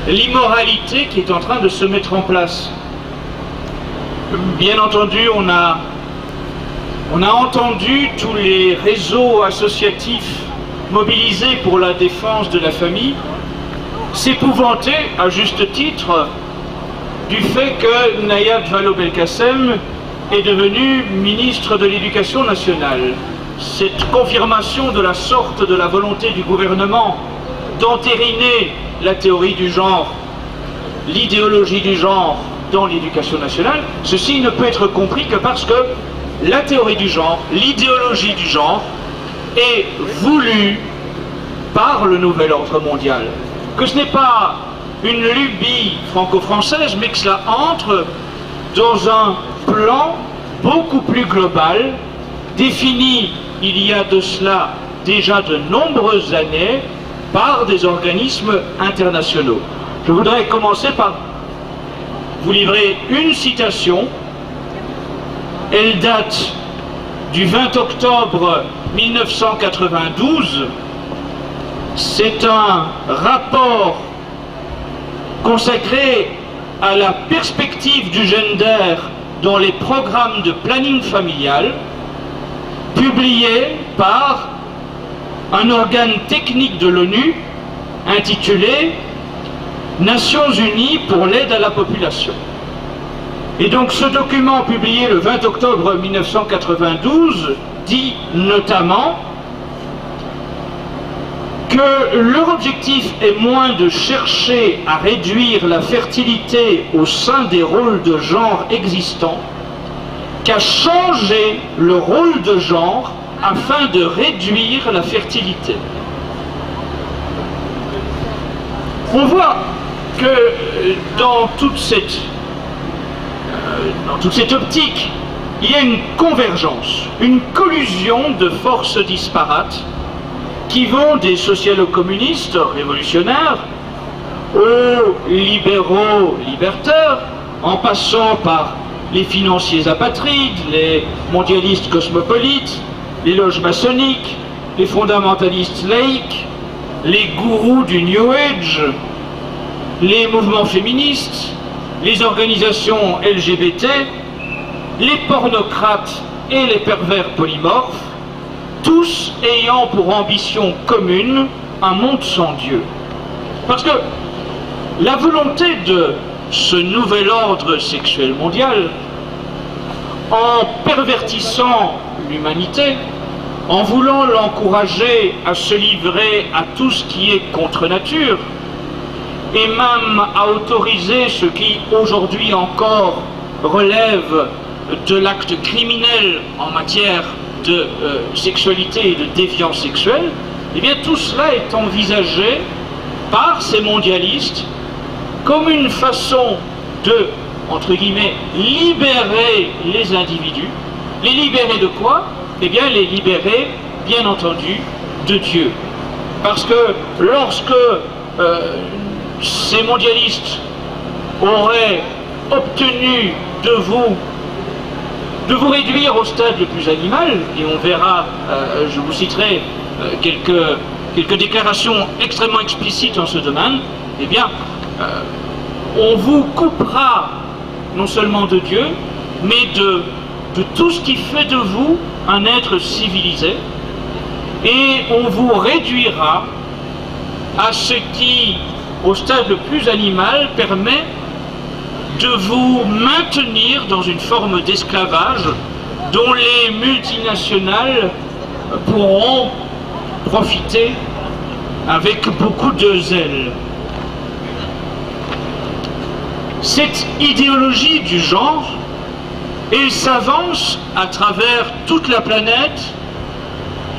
l'immoralité qui est en train de se mettre en place. Bien entendu, on a entendu tous les réseaux associatifs mobilisés pour la défense de la famille s'épouvanter, à juste titre, du fait que Nayab Vallaud-Belkacem est devenu ministre de l'Éducation nationale. Cette confirmation de la sorte de la volonté du gouvernement d'entériner la théorie du genre, l'idéologie du genre dans l'éducation nationale, ceci ne peut être compris que parce que la théorie du genre, l'idéologie du genre est voulue par le nouvel ordre mondial. Que ce n'est pas une lubie franco-française, mais que cela entre dans un plan beaucoup plus global, défini il y a de cela déjà de nombreuses années par des organismes internationaux. Je voudrais commencer par vous livrer une citation. Elle date du 20 octobre 1992. C'est un rapport consacré à la perspective du gender dans les programmes de planning familial, publié par un organe technique de l'ONU intitulé Nations Unies pour l'aide à la population. Et donc ce document publié le 20 octobre 1992 dit notamment que leur objectif est moins de chercher à réduire la fertilité au sein des rôles de genre existants qu'à changer le rôle de genre afin de réduire la fertilité. On voit que dans toute cette optique, il y a une convergence, une collusion de forces disparates qui vont des socialo-communistes révolutionnaires aux libéraux libertaires, en passant par les financiers apatrides, les mondialistes cosmopolites, les loges maçonniques, les fondamentalistes laïcs, les gourous du New Age, les mouvements féministes, les organisations LGBT, les pornocrates et les pervers polymorphes, tous ayant pour ambition commune un monde sans Dieu. Parce que la volonté de ce nouvel ordre sexuel mondial, en pervertissant l'humanité, en voulant l'encourager à se livrer à tout ce qui est contre nature, et même à autoriser ce qui aujourd'hui encore relève de l'acte criminel en matière de sexualité et de déviance sexuelle, eh bien tout cela est envisagé par ces mondialistes comme une façon de, entre guillemets, libérer les individus. Les libérer de quoi? Eh bien les libérer, bien entendu, de Dieu. Parce que lorsque ces mondialistes auraient obtenu de vous réduire au stade le plus animal, et on verra, je vous citerai quelques déclarations extrêmement explicites en ce domaine, eh bien, on vous coupera non seulement de Dieu, mais de tout ce qui fait de vous un être civilisé, et on vous réduira à ce qui, au stade le plus animal, permet de vous maintenir dans une forme d'esclavage dont les multinationales pourront profiter avec beaucoup de zèle. Cette idéologie du genre, elle s'avance à travers toute la planète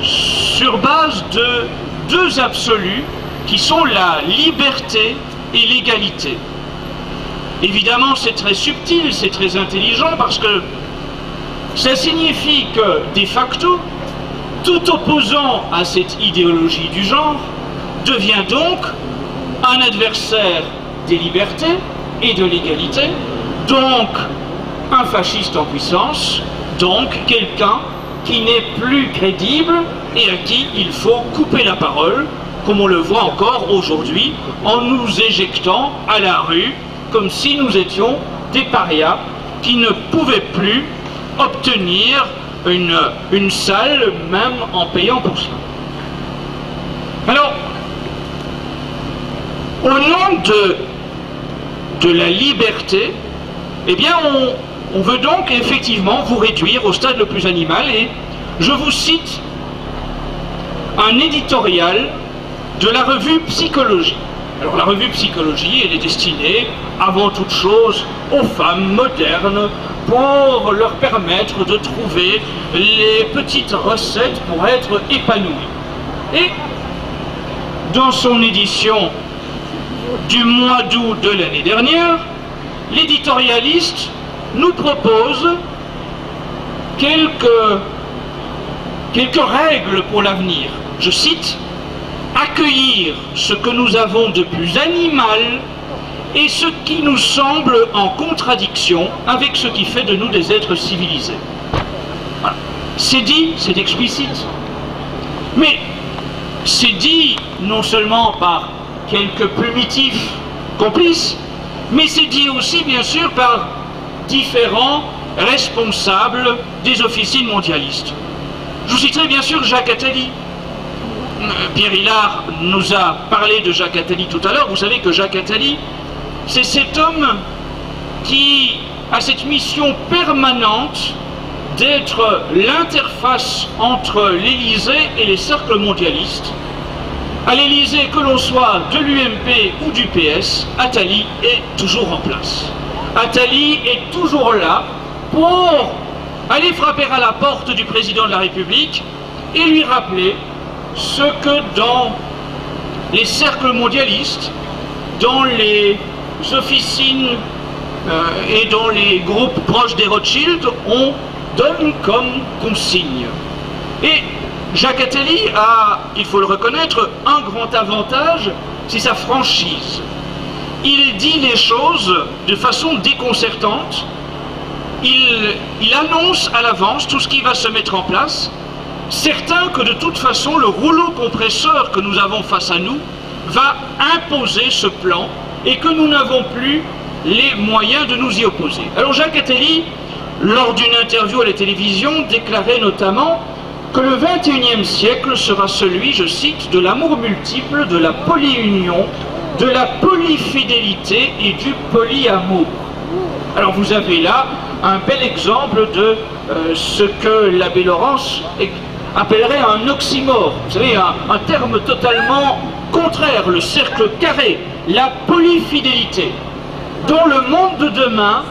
sur base de deux absolus qui sont la liberté et l'égalité. Évidemment, c'est très subtil, c'est très intelligent, parce que ça signifie que, de facto, tout opposant à cette idéologie du genre devient donc un adversaire des libertés et de l'égalité, donc un fasciste en puissance, donc quelqu'un qui n'est plus crédible et à qui il faut couper la parole comme on le voit encore aujourd'hui, en nous éjectant à la rue, comme si nous étions des parias qui ne pouvaient plus obtenir une salle, même en payant pour cela. Alors, au nom de la liberté, eh bien, on veut donc effectivement vous réduire au stade le plus animal, et je vous cite un éditorial de la revue Psychologie. Alors la revue Psychologie, elle est destinée avant toute chose aux femmes modernes pour leur permettre de trouver les petites recettes pour être épanouies. Et dans son édition du mois d'août de l'année dernière, l'éditorialiste nous propose quelques règles pour l'avenir. Je cite: accueillir ce que nous avons de plus animal et ce qui nous semble en contradiction avec ce qui fait de nous des êtres civilisés. Voilà. C'est dit, c'est explicite. Mais c'est dit non seulement par quelques plumitifs complices, mais c'est dit aussi bien sûr par différents responsables des officines mondialistes. Je vous citerai bien sûr Jacques Attali. Pierre Hillard nous a parlé de Jacques Attali tout à l'heure. Vous savez que Jacques Attali, c'est cet homme qui a cette mission permanente d'être l'interface entre l'Élysée et les cercles mondialistes. À l'Élysée, que l'on soit de l'UMP ou du PS, Attali est toujours en place. Attali est toujours là pour aller frapper à la porte du président de la République et lui rappeler ce que dans les cercles mondialistes, dans les officines et dans les groupes proches des Rothschild, on donne comme consigne. Et Jacques Attali a, il faut le reconnaître, un grand avantage, c'est sa franchise. Il dit les choses de façon déconcertante, il annonce à l'avance tout ce qui va se mettre en place, certain que de toute façon le rouleau compresseur que nous avons face à nous va imposer ce plan et que nous n'avons plus les moyens de nous y opposer. Alors Jacques Attali, lors d'une interview à la télévision, déclarait notamment que le XXIe siècle sera celui, je cite, de l'amour multiple, de la polyunion, de la polyfidélité et du polyamour. Alors vous avez là un bel exemple de ce que l'abbé Laurence appellerait un oxymore. Vous savez, un terme totalement contraire, le cercle carré, la polyfidélité. Dans le monde de demain,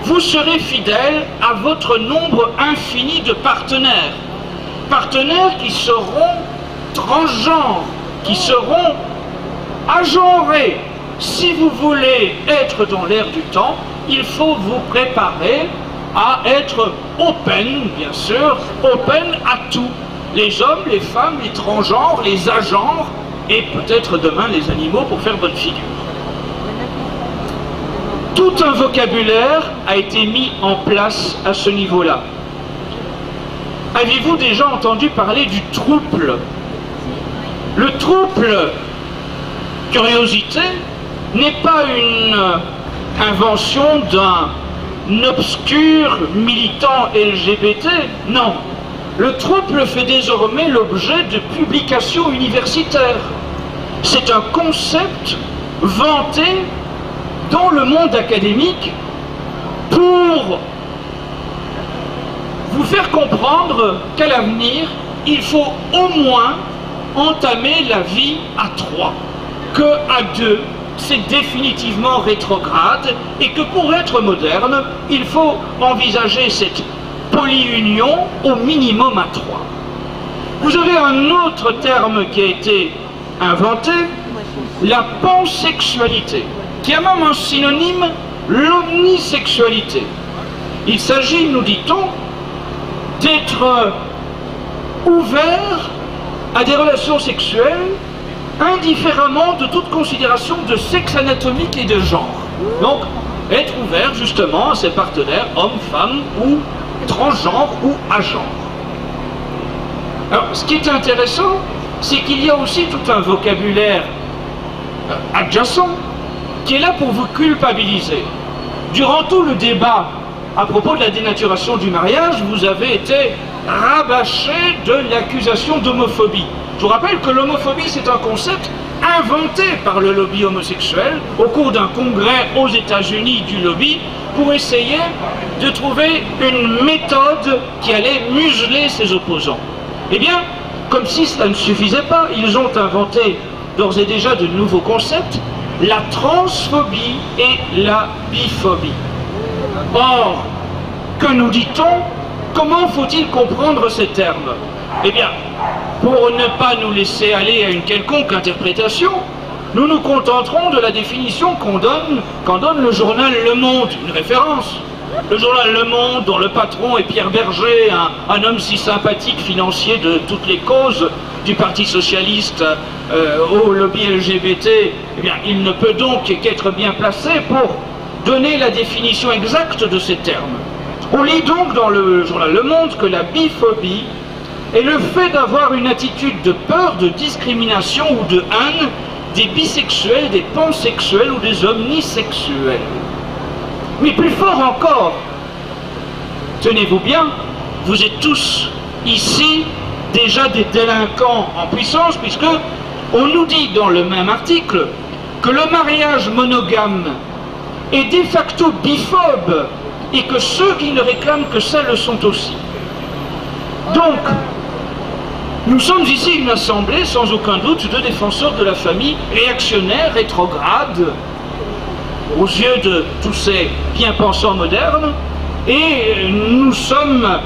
vous serez fidèle à votre nombre infini de partenaires. Partenaires qui seront transgenres, qui seront agenrés. Si vous voulez être dans l'air du temps, il faut vous préparer à être open, bien sûr, open à tout. Les hommes, les femmes, les transgenres, les agenres, et peut-être demain les animaux pour faire bonne figure. Tout un vocabulaire a été mis en place à ce niveau-là. Avez-vous déjà entendu parler du trouble? Le trouble, curiosité, n'est pas une invention d'un obscur militant LGBT, non. Le trouble fait désormais l'objet de publications universitaires. C'est un concept vanté dans le monde académique pour vous faire comprendre qu'à l'avenir, il faut au moins entamer la vie à trois, que à deux, c'est définitivement rétrograde et que pour être moderne, il faut envisager cette polyunion au minimum à trois. Vous avez un autre terme qui a été inventé, la pansexualité, qui a même un synonyme, l'omnisexualité. Il s'agit, nous dit-on, d'être ouvert à des relations sexuelles indifféremment de toute considération de sexe anatomique et de genre. Donc, être ouvert justement à ses partenaires, hommes, femmes ou transgenres ou agenres. Alors, ce qui est intéressant, c'est qu'il y a aussi tout un vocabulaire adjacent qui est là pour vous culpabiliser. Durant tout le débat à propos de la dénaturation du mariage, vous avez été rabâché de l'accusation d'homophobie. Je vous rappelle que l'homophobie, c'est un concept inventé par le lobby homosexuel au cours d'un congrès aux États-Unis du lobby pour essayer de trouver une méthode qui allait museler ses opposants. Eh bien, comme si cela ne suffisait pas, ils ont inventé d'ores et déjà de nouveaux concepts, la transphobie et la biphobie. Or, que nous dit-on? Comment faut-il comprendre ces termes? Eh bien, pour ne pas nous laisser aller à une quelconque interprétation, nous nous contenterons de la définition qu'en donne le journal Le Monde, une référence. Le journal Le Monde, dont le patron est Pierre Berger, un homme si sympathique, financier de toutes les causes du Parti Socialiste au lobby LGBT, eh bien, il ne peut donc qu'être bien placé pour donner la définition exacte de ces termes. On lit donc dans le journal Le Monde que la biphobie est le fait d'avoir une attitude de peur, de discrimination ou de haine des bisexuels, des pansexuels ou des omnisexuels. Mais plus fort encore, tenez-vous bien, vous êtes tous ici déjà des délinquants en puissance, puisque on nous dit dans le même article que le mariage monogame est de facto biphobe et que ceux qui ne réclament que ça le sont aussi. Donc, nous sommes ici une assemblée sans aucun doute de défenseurs de la famille réactionnaires, rétrogrades, aux yeux de tous ces bien-pensants modernes, et nous sommes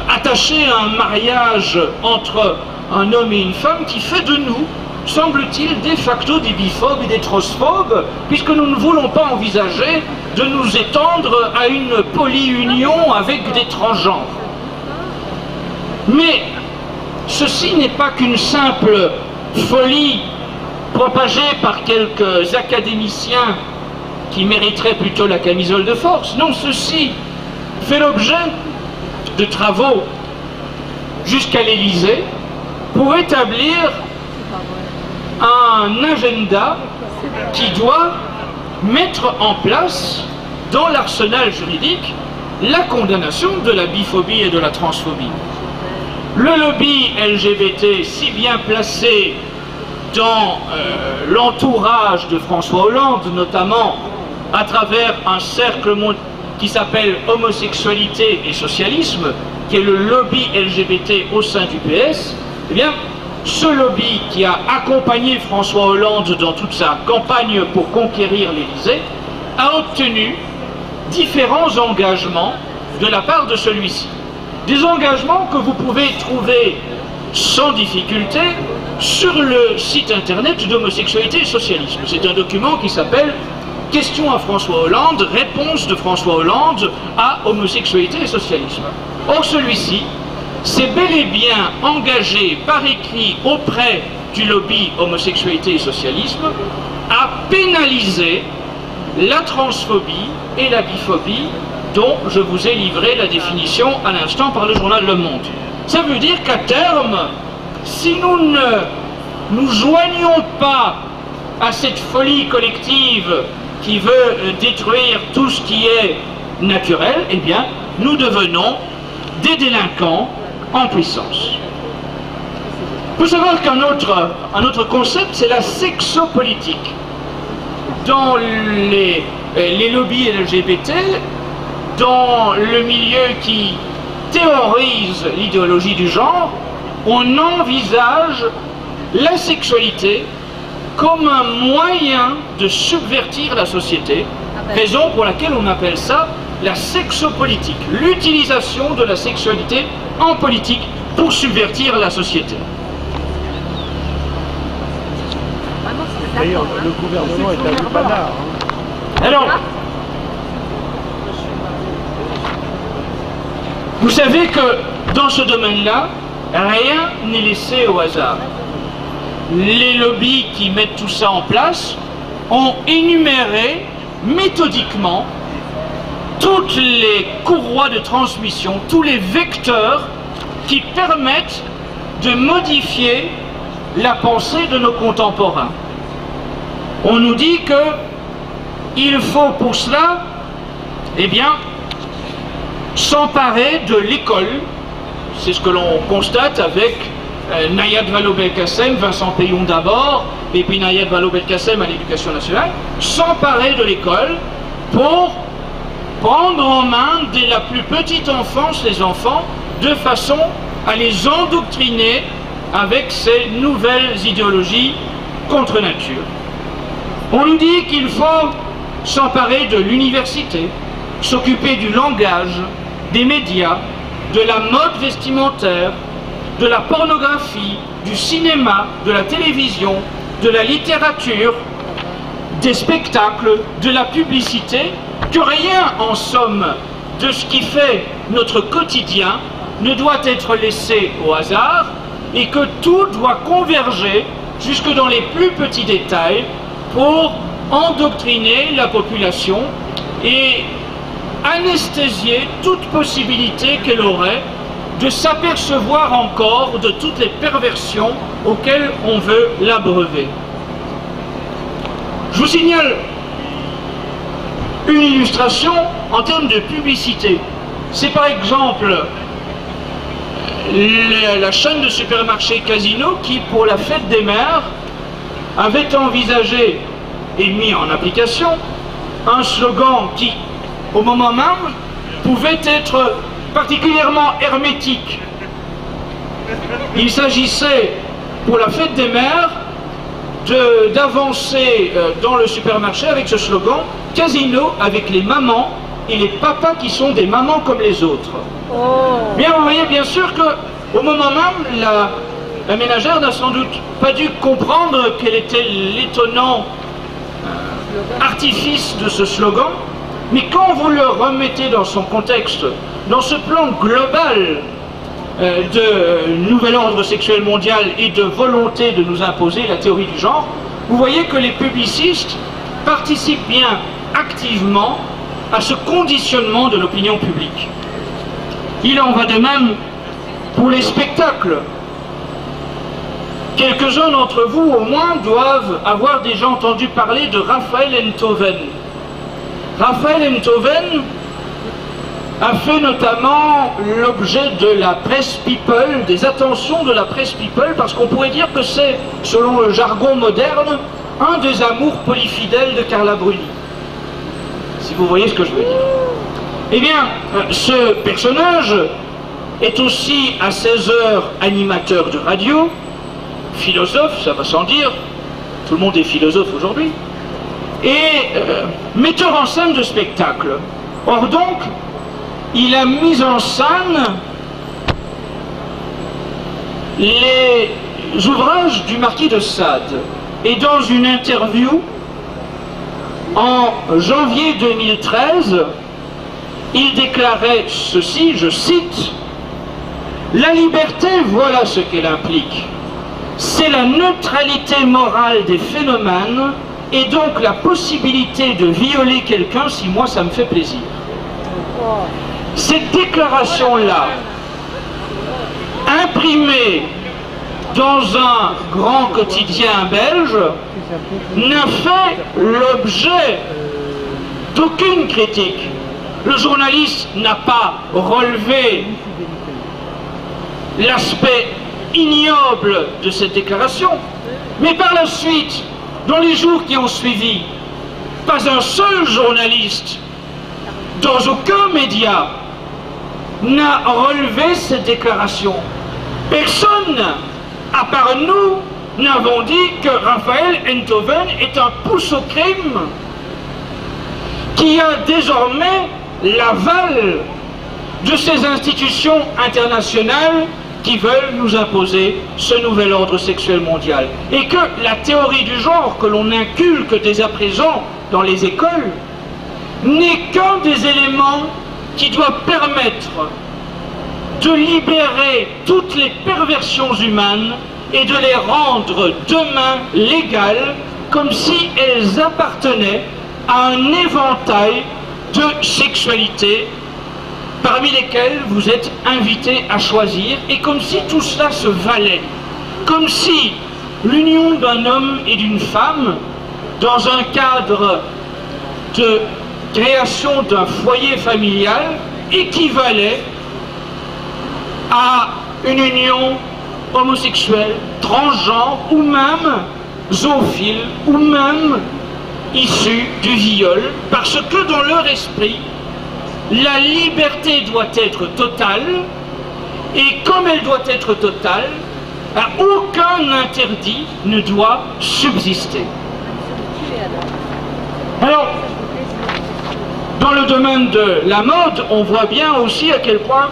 attachés à un mariage entre un homme et une femme qui fait de nous, semble-t-il, de facto des biphobes et des transphobes, puisque nous ne voulons pas envisager de nous étendre à une polyunion avec des transgenres. Mais ceci n'est pas qu'une simple folie propagée par quelques académiciens qui mériteraient plutôt la camisole de force. Non, ceci fait l'objet de travaux jusqu'à l'Élysée pour établir un agenda qui doit mettre en place dans l'arsenal juridique la condamnation de la biphobie et de la transphobie. Le lobby LGBT, si bien placé dans l'entourage de François Hollande, notamment à travers un cercle qui s'appelle Homosexualité et Socialisme, qui est le lobby LGBT au sein du PS, eh bien, ce lobby qui a accompagné François Hollande dans toute sa campagne pour conquérir l'Élysée, a obtenu différents engagements de la part de celui-ci. Des engagements que vous pouvez trouver sans difficulté sur le site internet d'Homosexualité et Socialisme. C'est un document qui s'appelle « Question à François Hollande, réponse de François Hollande à Homosexualité et Socialisme ». Or celui-ci s'est bel et bien engagé par écrit auprès du lobby Homosexualité et Socialisme à pénaliser la transphobie et la biphobie dont je vous ai livré la définition à l'instant par le journal Le Monde. Ça veut dire qu'à terme, si nous ne nous joignons pas à cette folie collective qui veut détruire tout ce qui est naturel, eh bien, nous devenons des délinquants en puissance. Il faut savoir qu'un autre concept, c'est la sexopolitique. Dans les lobbies LGBT, dans le milieu qui théorise l'idéologie du genre, on envisage la sexualité comme un moyen de subvertir la société, raison pour laquelle on appelle ça la sexopolitique, l'utilisation de la sexualité en politique pour subvertir la société. D'ailleurs, le gouvernement est un lupanard. Alors, vous savez que dans ce domaine-là, rien n'est laissé au hasard. Les lobbies qui mettent tout ça en place ont énuméré méthodiquement toutes les courroies de transmission, tous les vecteurs qui permettent de modifier la pensée de nos contemporains. On nous dit que il faut pour cela, eh bien, s'emparer de l'école. C'est ce que l'on constate avec Nayab Vallaud-Belkacem, Vincent Payon d'abord, et puis Nayab Vallaud-Belkacem à l'Éducation nationale, s'emparer de l'école pour prendre en main dès la plus petite enfance les enfants, de façon à les endoctriner avec ces nouvelles idéologies contre nature. On nous dit qu'il faut s'emparer de l'université, s'occuper du langage, des médias, de la mode vestimentaire, de la pornographie, du cinéma, de la télévision, de la littérature, des spectacles, de la publicité, que rien, en somme, de ce qui fait notre quotidien ne doit être laissé au hasard et que tout doit converger jusque dans les plus petits détails pour endoctriner la population et anesthésier toute possibilité qu'elle aurait de s'apercevoir encore de toutes les perversions auxquelles on veut l'abreuver. Je vous signale une illustration en termes de publicité. C'est par exemple la chaîne de supermarchés Casino qui, pour la fête des mères, avait envisagé et mis en application un slogan qui, au moment même, pouvait être particulièrement hermétique. Il s'agissait, pour la fête des mères, d'avancer dans le supermarché avec ce slogan « Casino avec les mamans et les papas qui sont des mamans comme les autres ». Bien, vous voyez bien sûr qu'au moment même, la ménagère n'a sans doute pas dû comprendre quel était l'étonnant artifice de ce slogan, mais quand vous le remettez dans son contexte, dans ce plan global de nouvel ordre sexuel mondial et de volonté de nous imposer la théorie du genre, vous voyez que les publicistes participent bien activement à ce conditionnement de l'opinion publique. Il en va de même pour les spectacles. Quelques-uns d'entre vous, au moins, doivent avoir déjà entendu parler de Raphaël Enthoven. Raphaël Enthoven a fait notamment l'objet de la presse people, des attentions de la presse people, parce qu'on pourrait dire que c'est, selon le jargon moderne, un des amours polyfidèles de Carla Bruni. Si vous voyez ce que je veux dire. Eh bien, ce personnage est aussi à 16 heures animateur de radio, philosophe, ça va sans dire, tout le monde est philosophe aujourd'hui, et metteur en scène de spectacle. Or donc, il a mis en scène les ouvrages du marquis de Sade. Et dans une interview, en janvier 2013, il déclarait ceci, je cite, « La liberté, voilà ce qu'elle implique. C'est la neutralité morale des phénomènes et donc la possibilité de violer quelqu'un si moi ça me fait plaisir. » Cette déclaration-là, imprimée dans un grand quotidien belge, n'a fait l'objet d'aucune critique. Le journaliste n'a pas relevé l'aspect ignoble de cette déclaration, mais par la suite, dans les jours qui ont suivi, pas un seul journaliste, dans aucun média, n'a relevé cette déclaration. Personne, à part nous, n'avons dit que Raphaël Enthoven est un pouce au crime qui a désormais l'aval de ces institutions internationales qui veulent nous imposer ce nouvel ordre sexuel mondial. Et que la théorie du genre que l'on inculque dès à présent dans les écoles n'est qu'un des éléments qui doit permettre de libérer toutes les perversions humaines et de les rendre demain légales, comme si elles appartenaient à un éventail de sexualités parmi lesquelles vous êtes invités à choisir, et comme si tout cela se valait, comme si l'union d'un homme et d'une femme dans un cadre de création d'un foyer familial équivalait à une union homosexuelle, transgenre ou même zoophile ou même issue du viol, parce que dans leur esprit, la liberté doit être totale, et comme elle doit être totale, aucun interdit ne doit subsister. Alors, dans le domaine de la mode, on voit bien aussi à quel point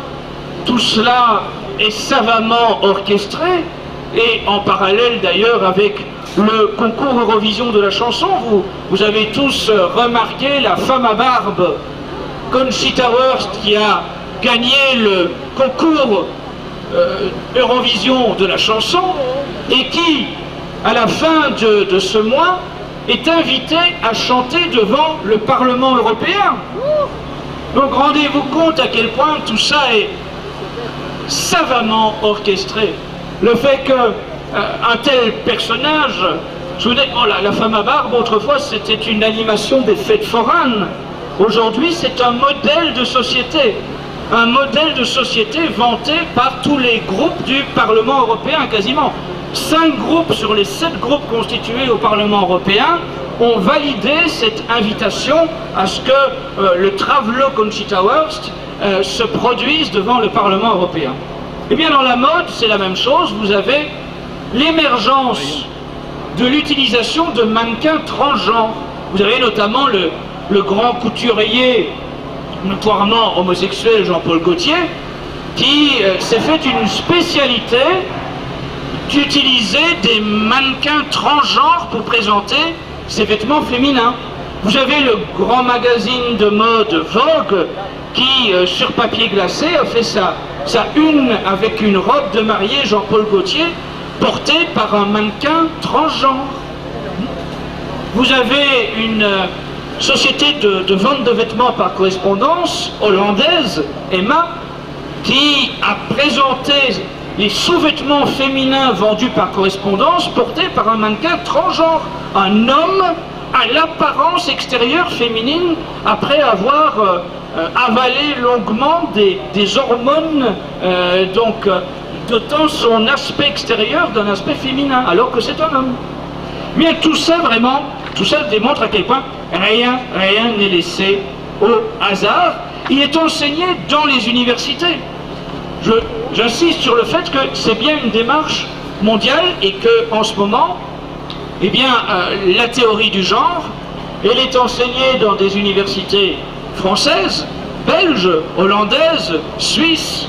tout cela est savamment orchestré, et en parallèle d'ailleurs avec le concours Eurovision de la chanson, vous avez tous remarqué la femme à barbe Conchita Wurst qui a gagné le concours Eurovision de la chanson et qui, à la fin de ce mois, est invitée à chanter devant le Parlement européen. Donc rendez-vous compte à quel point tout ça est savamment orchestré. Le fait qu'un tel personnage, je vous dis, oh là, la femme à barbe, autrefois c'était une animation des fêtes foraines. Aujourd'hui c'est un modèle de société. Un modèle de société vanté par tous les groupes du Parlement européen, quasiment. 5 groupes sur les 7 groupes constitués au Parlement européen ont validé cette invitation à ce que le Travelo Conchita Wurst se produise devant le Parlement européen. Eh bien, dans la mode, c'est la même chose. Vous avez l'émergence de l'utilisation de mannequins transgenres. Vous avez notamment le grand couturier notoirement homosexuel Jean-Paul Gaultier, qui s'est fait une spécialité d'utiliser des mannequins transgenres pour présenter ses vêtements féminins. Vous avez le grand magazine de mode Vogue qui, sur papier glacé, a fait sa une avec une robe de mariée Jean-Paul Gaultier portée par un mannequin transgenre. Vous avez une société de vente de vêtements par correspondance hollandaise, Emma, qui a présenté les sous-vêtements féminins vendus par correspondance portés par un mannequin transgenre, un homme à l'apparence extérieure féminine après avoir avalé longuement des hormones dotant son aspect extérieur d'un aspect féminin alors que c'est un homme. Mais tout ça vraiment, tout ça démontre à quel point rien n'est laissé au hasard. Il est enseigné dans les universités. J'insiste sur le fait que c'est bien une démarche mondiale et qu'en ce moment, eh bien, la théorie du genre, elle est enseignée dans des universités françaises, belges, hollandaises, suisses.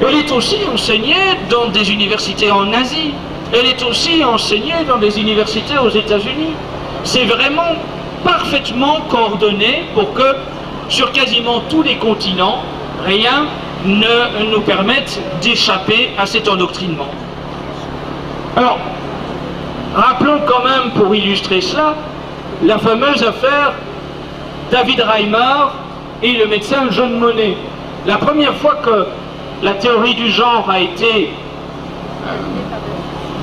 Elle est aussi enseignée dans des universités en Asie. Elle est aussi enseignée dans des universités aux États-Unis. C'est vraiment parfaitement coordonné pour que, sur quasiment tous les continents, rien ne nous permette d'échapper à cet endoctrinement. Alors, rappelons quand même, pour illustrer cela, la fameuse affaire David Reimer et le médecin John Monnet. La première fois que la théorie du genre a été,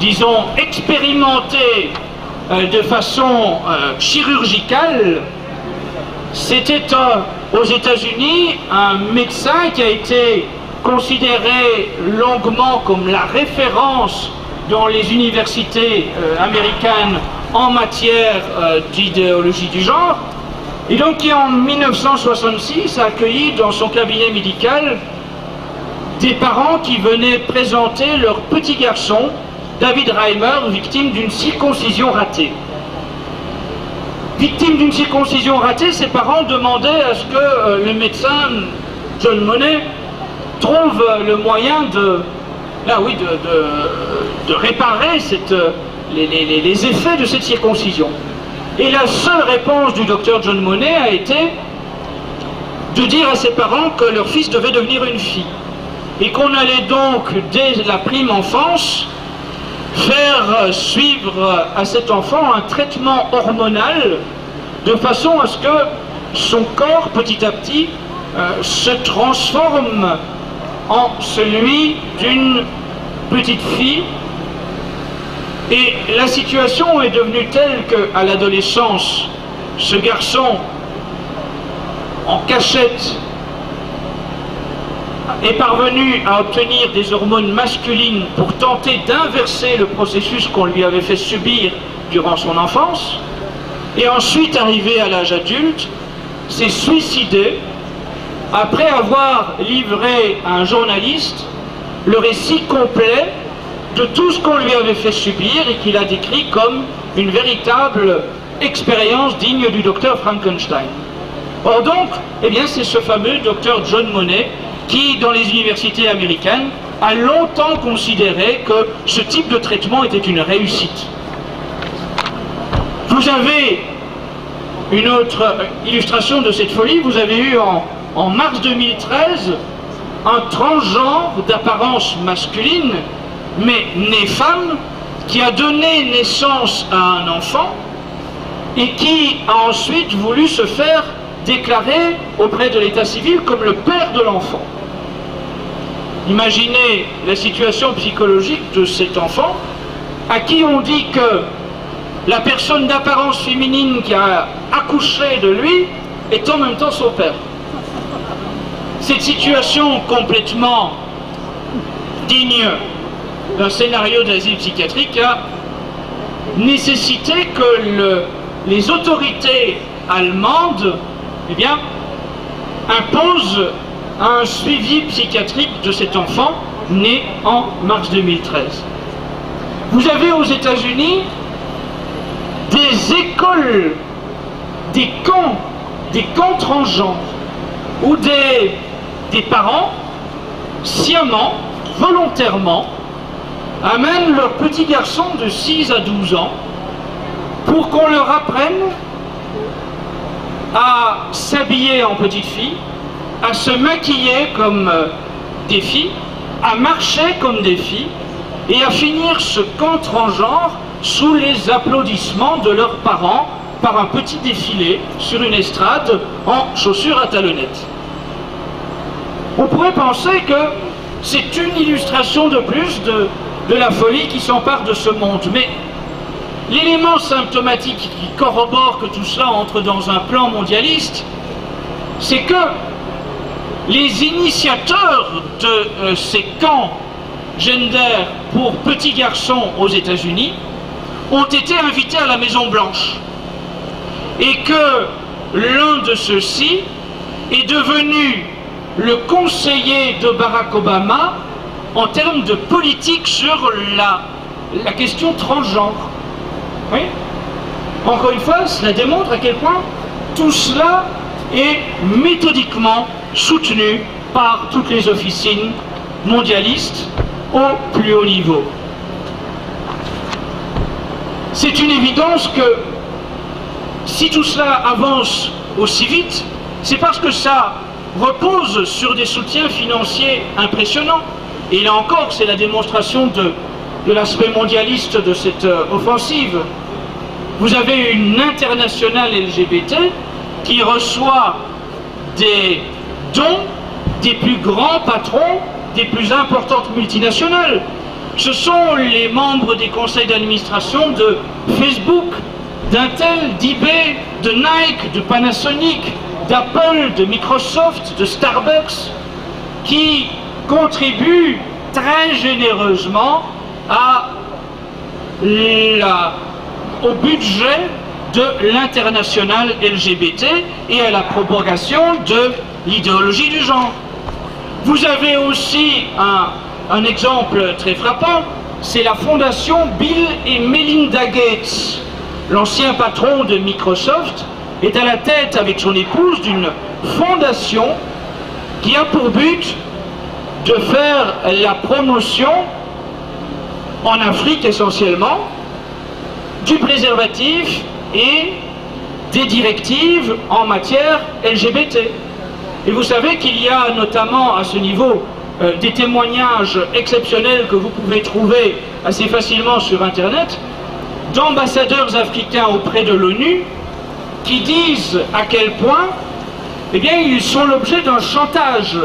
disons, expérimentée de façon chirurgicale, c'était aux États-Unis un médecin qui a été considéré longuement comme la référence dans les universités américaines en matière d'idéologie du genre, et donc qui en 1966 a accueilli dans son cabinet médical des parents qui venaient présenter leur petit garçon, David Reimer, victime d'une circoncision ratée. Victime d'une circoncision ratée, ses parents demandaient à ce que le médecin John Monnet trouve le moyen de réparer les effets de cette circoncision. Et la seule réponse du docteur John Monnet a été de dire à ses parents que leur fils devait devenir une fille. Et qu'on allait donc, dès la prime enfance, faire suivre à cet enfant un traitement hormonal de façon à ce que son corps, petit à petit, se transforme en celui d'une petite fille Et la situation est devenue telle qu'à l'adolescence, ce garçon, en cachette, est parvenu à obtenir des hormones masculines pour tenter d'inverser le processus qu'on lui avait fait subir durant son enfance, et ensuite, arrivé à l'âge adulte, s'est suicidé après avoir livré à un journaliste le récit complet de tout ce qu'on lui avait fait subir et qu'il a décrit comme une véritable expérience digne du docteur Frankenstein. Or donc, eh bien, c'est ce fameux docteur John Monnet qui, dans les universités américaines, a longtemps considéré que ce type de traitement était une réussite. Vous avez une autre illustration de cette folie. Vous avez eu en mars 2013 un transgenre d'apparence masculine, mais né femme, qui a donné naissance à un enfant et qui a ensuite voulu se faire déclarer auprès de l'état civil comme le père de l'enfant. Imaginez la situation psychologique de cet enfant à qui on dit que la personne d'apparence féminine qui a accouché de lui est en même temps son père. Cette situation complètement digne d'un scénario d'asile psychiatrique a nécessité que les autorités allemandes, eh bien, imposent un suivi psychiatrique de cet enfant né en mars 2013. Vous avez aux États-Unis des écoles, des camps transgenres, où des parents, sciemment, volontairement, amènent leurs petits garçons de 6 à 12 ans pour qu'on leur apprenne à s'habiller en petite fille, à se maquiller comme des filles, à marcher comme des filles, et à finir ce camp transgenre sous les applaudissements de leurs parents par un petit défilé sur une estrade en chaussures à talonnettes. On pourrait penser que c'est une illustration de plus de la folie qui s'empare de ce monde, mais l'élément symptomatique qui corrobore que tout cela entre dans un plan mondialiste, c'est que les initiateurs de ces camps gender pour petits garçons aux États-Unis ont été invités à la Maison Blanche et que l'un de ceux-ci est devenu le conseiller de Barack Obama en termes de politique sur la question transgenre. Oui. Encore une fois, cela démontre à quel point tout cela est méthodiquement soutenu par toutes les officines mondialistes au plus haut niveau. C'est une évidence que si tout cela avance aussi vite, c'est parce que ça repose sur des soutiens financiers impressionnants. Et là encore, c'est la démonstration de l'aspect mondialiste de cette offensive. Vous avez une internationale LGBT qui reçoit des dons des plus grands patrons, des plus importantes multinationales. Ce sont les membres des conseils d'administration de Facebook, d'Intel, d'eBay, de Nike, de Panasonic, d'Apple, de Microsoft, de Starbucks, qui contribuent très généreusement au budget de l'international LGBT et à la propagation de l'idéologie du genre. Vous avez aussi un exemple très frappant, c'est la fondation Bill et Melinda Gates. L'ancien patron de Microsoft est à la tête avec son épouse d'une fondation qui a pour but de faire la promotion, en Afrique essentiellement, du préservatif et des directives en matière LGBT. Et vous savez qu'il y a notamment à ce niveau des témoignages exceptionnels que vous pouvez trouver assez facilement sur Internet d'ambassadeurs africains auprès de l'ONU qui disent à quel point eh bien, ils sont l'objet d'un chantage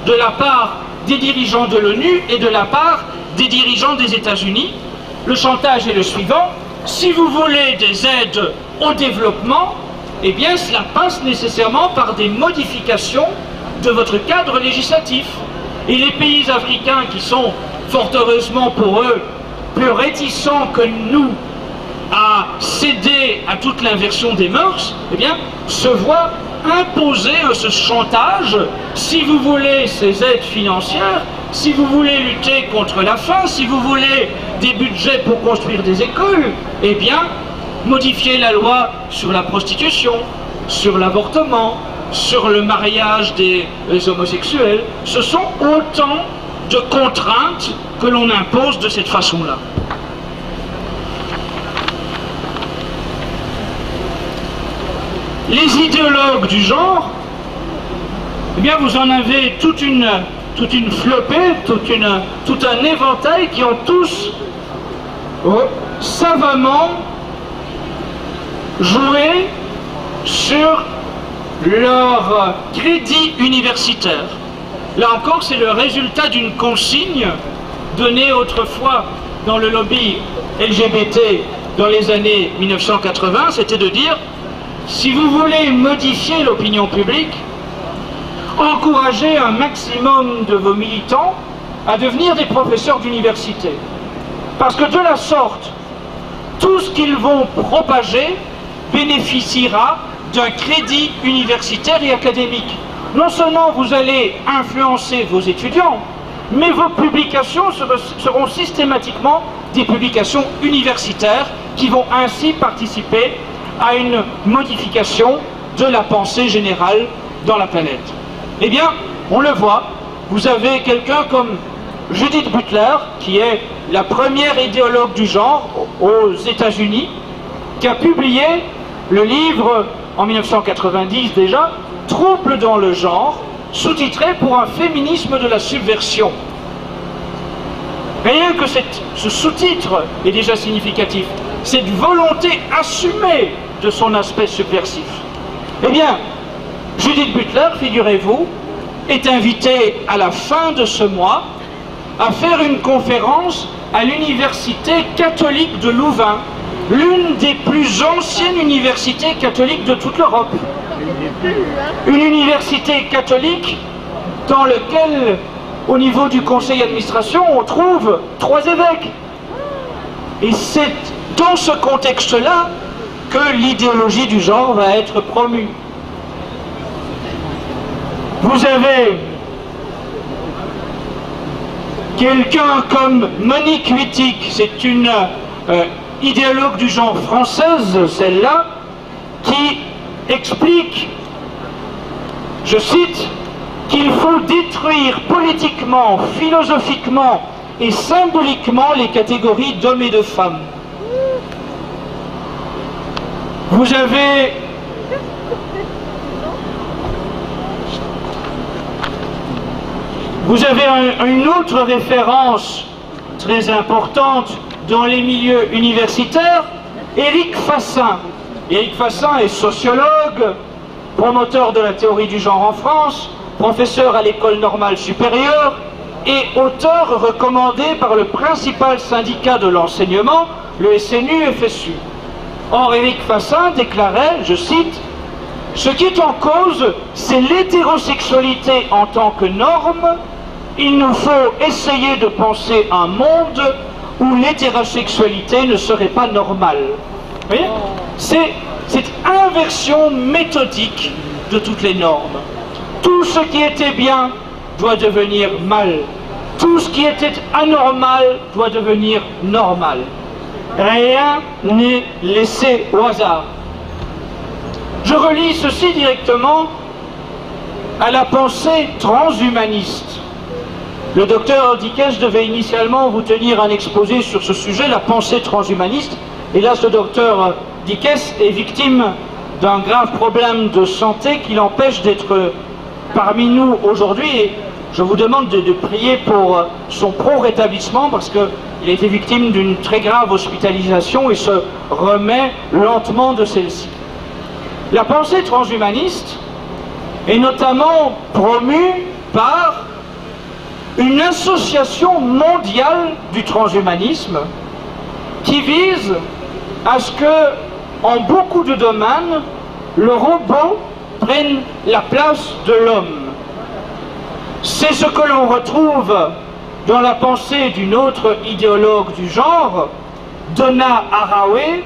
de la part des dirigeants de l'ONU et de la part des dirigeants des États-Unis Le chantage est le suivant: si vous voulez des aides au développement, eh bien cela passe nécessairement par des modifications de votre cadre législatif. Et les pays africains qui sont, fort heureusement pour eux, plus réticents que nous à céder à toute l'inversion des mœurs, eh bien, se voient imposer ce chantage. Si vous voulez ces aides financières, si vous voulez lutter contre la faim, si vous voulez des budgets pour construire des écoles, eh bien, modifiez la loi sur la prostitution, sur l'avortement, sur le mariage des homosexuels. Ce sont autant de contraintes que l'on impose de cette façon-là. Les idéologues du genre, eh bien vous en avez toute une flopée, tout un éventail qui ont tous savamment joué sur leur crédit universitaire. Là encore, c'est le résultat d'une consigne donnée autrefois dans le lobby LGBT dans les années 1980, c'était de dire: si vous voulez modifier l'opinion publique, encouragez un maximum de vos militants à devenir des professeurs d'université. Parce que de la sorte, tout ce qu'ils vont propager bénéficiera d'un crédit universitaire et académique. Non seulement vous allez influencer vos étudiants, mais vos publications seront systématiquement des publications universitaires qui vont ainsi participer à une modification de la pensée générale dans la planète. Eh bien, on le voit, vous avez quelqu'un comme Judith Butler, qui est la première idéologue du genre aux États-Unis, qui a publié le livre, en 1990 déjà, Troubles dans le genre, sous-titré Pour un féminisme de la subversion. Rien que ce sous-titre est déjà significatif. Cette volonté assumée de son aspect subversif. Eh bien, Judith Butler, figurez-vous, est invitée à la fin de ce mois à faire une conférence à l'Université catholique de Louvain, l'une des plus anciennes universités catholiques de toute l'Europe. Une université catholique dans laquelle, au niveau du conseil d'administration, on trouve 3 évêques. Et c'est dans ce contexte-là que l'idéologie du genre va être promue. Vous avez quelqu'un comme Monique Wittig, c'est une idéologue du genre française, celle-là, qui explique, je cite, qu'il faut détruire politiquement, philosophiquement et symboliquement les catégories d'hommes et de femmes. Vous avez une autre référence très importante dans les milieux universitaires, Éric Fassin. Éric Fassin est sociologue, promoteur de la théorie du genre en France, professeur à l'École normale supérieure et auteur recommandé par le principal syndicat de l'enseignement, le SNU-FSU. Or, Éric Fassin déclarait, je cite, « Ce qui est en cause, c'est l'hétérosexualité en tant que norme. Il nous faut essayer de penser un monde où l'hétérosexualité ne serait pas normale. » Vous voyez ? C'est cette inversion méthodique de toutes les normes. Tout ce qui était bien doit devenir mal. Tout ce qui était anormal doit devenir normal. Rien n'est laissé au hasard. Je relie ceci directement à la pensée transhumaniste. Le docteur Dickès devait initialement vous tenir un exposé sur ce sujet, la pensée transhumaniste. Et là, ce docteur Dickès est victime d'un grave problème de santé qui l'empêche d'être parmi nous aujourd'hui. Et je vous demande de prier pour son pro-rétablissement parce qu'il a été victime d'une très grave hospitalisation et se remet lentement de celle-ci. La pensée transhumaniste est notamment promue par une association mondiale du transhumanisme qui vise à ce que, en beaucoup de domaines, le robot prenne la place de l'homme. C'est ce que l'on retrouve dans la pensée d'une autre idéologue du genre, Donna Haraway,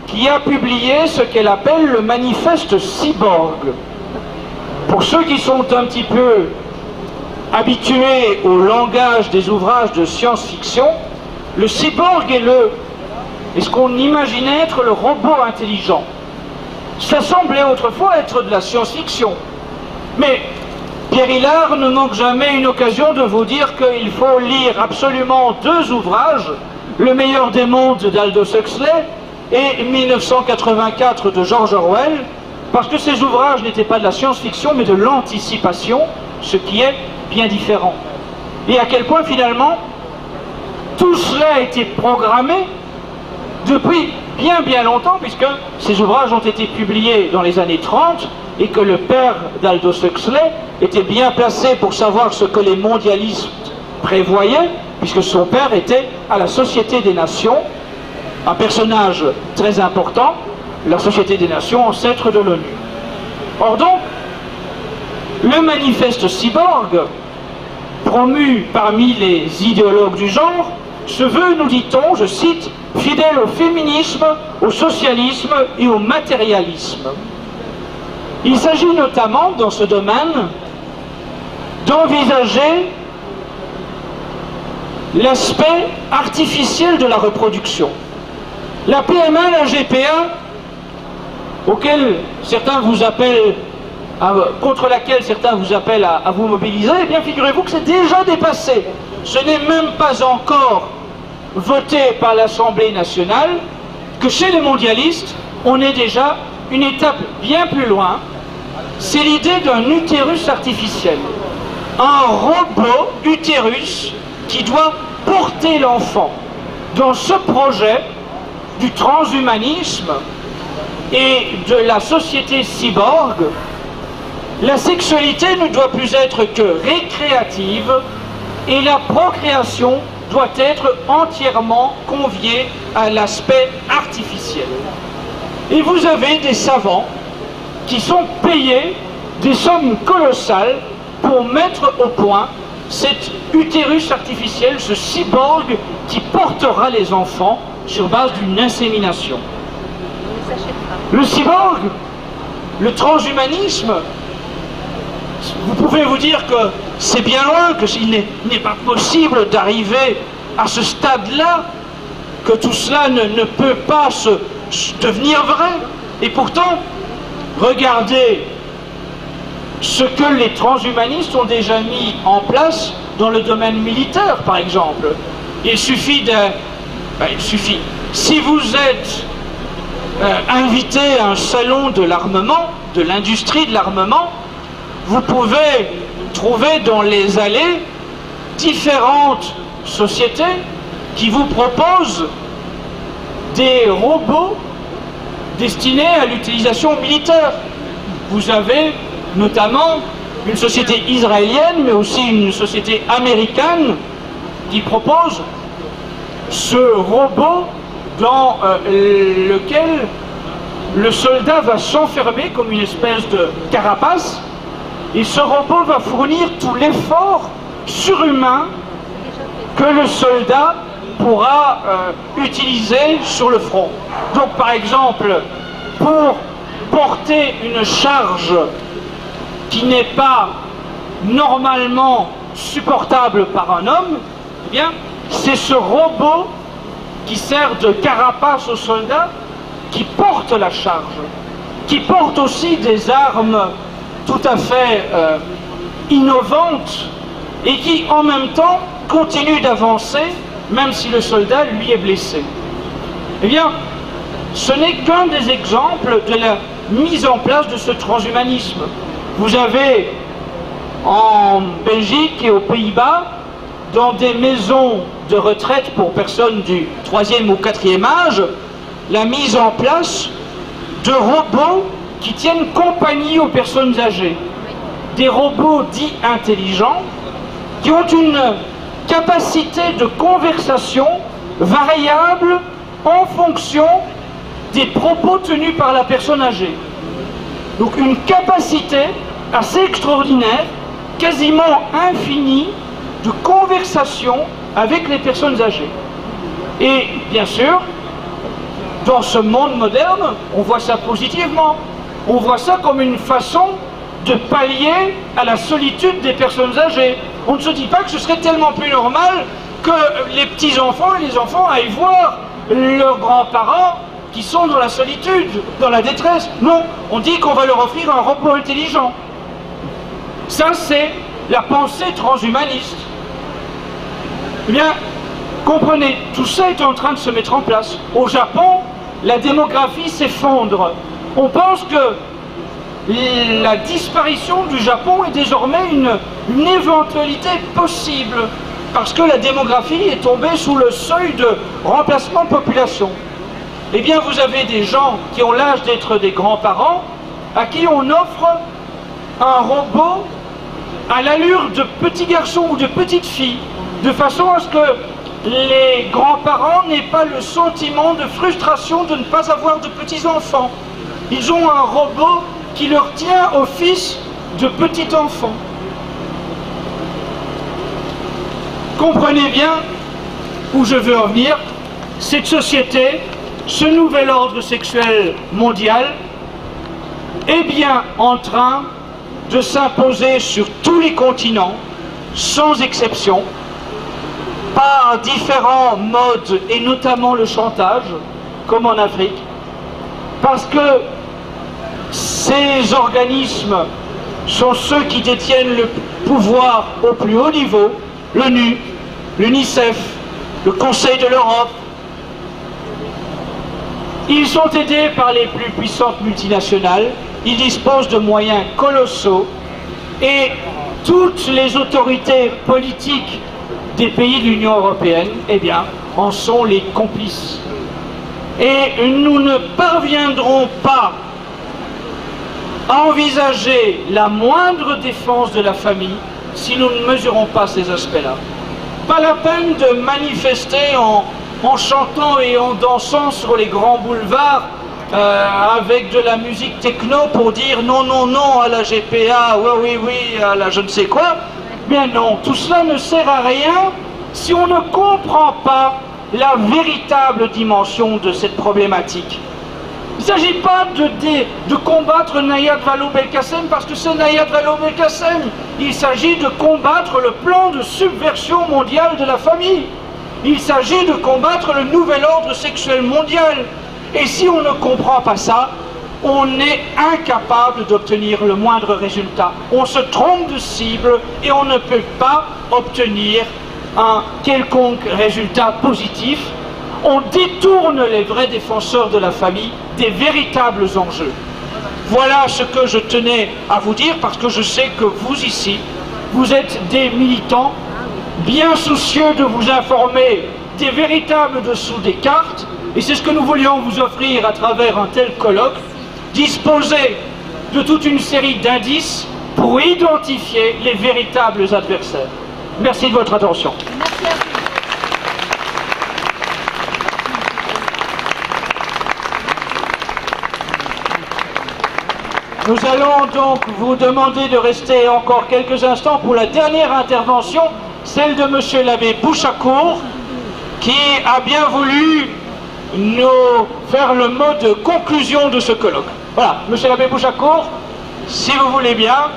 qui a publié ce qu'elle appelle le manifeste cyborg. Pour ceux qui sont un petit peu habitués au langage des ouvrages de science-fiction, le cyborg est ce qu'on imaginait être le robot intelligent. Ça semblait autrefois être de la science-fiction. Mais Pierre Hillard ne manque jamais une occasion de vous dire qu'il faut lire absolument deux ouvrages, Le meilleur des mondes d'Aldous Huxley et 1984 de George Orwell, parce que ces ouvrages n'étaient pas de la science-fiction mais de l'anticipation, ce qui est bien différent. Et à quel point finalement tout cela a été programmé depuis bien longtemps, puisque ces ouvrages ont été publiés dans les années 30 et que le père d'Aldous Huxley était bien placé pour savoir ce que les mondialistes prévoyaient, puisque son père était à la Société des Nations, un personnage très important, la Société des Nations, ancêtre de l'ONU. Or donc, le manifeste cyborg, promu parmi les idéologues du genre, se veut, nous dit-on, je cite, fidèle au féminisme, au socialisme et au matérialisme. Il s'agit notamment, dans ce domaine, d'envisager l'aspect artificiel de la reproduction. La PMA, la GPA, auquel certains vous appellent, contre laquelle certains vous appellent à vous mobiliser, eh bien figurez-vous que c'est déjà dépassé. Ce n'est même pas encore voté par l'Assemblée nationale, que chez les mondialistes, on est déjà une étape bien plus loin. C'est l'idée d'un utérus artificiel. Un robot utérus qui doit porter l'enfant. Dans ce projet du transhumanisme et de la société cyborg, la sexualité ne doit plus être que récréative et la procréation doit être entièrement conviée à l'aspect artificiel. Et vous avez des savants qui sont payés des sommes colossales pour mettre au point cet utérus artificiel, ce cyborg qui portera les enfants sur base d'une insémination. Le cyborg, le transhumanisme, vous pouvez vous dire que c'est bien loin, qu'il n'est pas possible d'arriver à ce stade-là, que tout cela ne peut pas devenir vrai. Et pourtant, regardez ce que les transhumanistes ont déjà mis en place dans le domaine militaire, par exemple. Il suffit si vous êtes invité à un salon de l'armement, de l'industrie de l'armement, vous pouvez trouver dans les allées différentes sociétés qui vous proposent des robots destinés à l'utilisation militaire. Vous avez notamment une société israélienne, mais aussi une société américaine qui propose ce robot dans lequel le soldat va s'enfermer comme une espèce de carapace, et ce robot va fournir tout l'effort surhumain que le soldat pourra utiliser sur le front. Donc par exemple, pour porter une charge qui n'est pas normalement supportable par un homme, eh bien, c'est ce robot qui sert de carapace au soldat qui porte la charge, qui porte aussi des armes tout à fait innovantes et qui en même temps continue d'avancer même si le soldat lui est blessé. Eh bien, ce n'est qu'un des exemples de la mise en place de ce transhumanisme. Vous avez en Belgique et aux Pays-Bas, dans des maisons de retraite pour personnes du 3e ou 4e âge, la mise en place de robots qui tiennent compagnie aux personnes âgées. Des robots dits intelligents qui ont une capacité de conversation variable en fonction des propos tenus par la personne âgée. Donc une capacité assez extraordinaire, quasiment infinie, de conversation avec les personnes âgées. Et bien sûr, dans ce monde moderne, on voit ça positivement. On voit ça comme une façon de pallier à la solitude des personnes âgées. On ne se dit pas que ce serait tellement plus normal que les petits-enfants et les enfants aillent voir leurs grands-parents qui sont dans la solitude, dans la détresse. Non, on dit qu'on va leur offrir un robot intelligent. Ça, c'est la pensée transhumaniste. Eh bien, comprenez, tout ça est en train de se mettre en place. Au Japon, la démographie s'effondre. On pense que la disparition du Japon est désormais une éventualité possible, parce que la démographie est tombée sous le seuil de remplacement de population. Eh bien, vous avez des gens qui ont l'âge d'être des grands-parents, à qui on offre un robot à l'allure de petits garçons ou de petites filles, de façon à ce que les grands-parents n'aient pas le sentiment de frustration de ne pas avoir de petits-enfants. Ils ont un robot qui leur tient office de petit-enfant. Comprenez bien où je veux en venir. Cette société, ce nouvel ordre sexuel mondial est bien en train de s'imposer sur tous les continents, sans exception, par différents modes, et notamment le chantage, comme en Afrique, parce que ces organismes sont ceux qui détiennent le pouvoir au plus haut niveau, l'ONU, l'UNICEF, le Conseil de l'Europe. Ils sont aidés par les plus puissantes multinationales, ils disposent de moyens colossaux, et toutes les autorités politiques des pays de l'Union européenne, eh bien, en sont les complices. Et nous ne parviendrons pas à envisager la moindre défense de la famille si nous ne mesurons pas ces aspects-là. Pas la peine de manifester en chantant et en dansant sur les grands boulevards avec de la musique techno pour dire non, non, non à la GPA, oui, oui, oui, à la je ne sais quoi. Bien non, tout cela ne sert à rien si on ne comprend pas la véritable dimension de cette problématique. Il ne s'agit pas de combattre Nayab Vallaud-Belkacem parce que c'est Nayab Vallaud-Belkacem. Il s'agit de combattre le plan de subversion mondiale de la famille. Il s'agit de combattre le nouvel ordre sexuel mondial. Et si on ne comprend pas ça, on est incapable d'obtenir le moindre résultat. On se trompe de cible et on ne peut pas obtenir un quelconque résultat positif. On détourne les vrais défenseurs de la famille des véritables enjeux. Voilà ce que je tenais à vous dire, parce que je sais que vous ici, vous êtes des militants bien soucieux de vous informer des véritables dessous des cartes, et c'est ce que nous voulions vous offrir à travers un tel colloque, disposer de toute une série d'indices pour identifier les véritables adversaires. Merci de votre attention. Merci à vous. Nous allons donc vous demander de rester encore quelques instants pour la dernière intervention, celle de M. l'abbé Bouchakour, qui a bien voulu nous faire le mot de conclusion de ce colloque. Voilà, M. l'abbé Bouchakour, si vous voulez bien,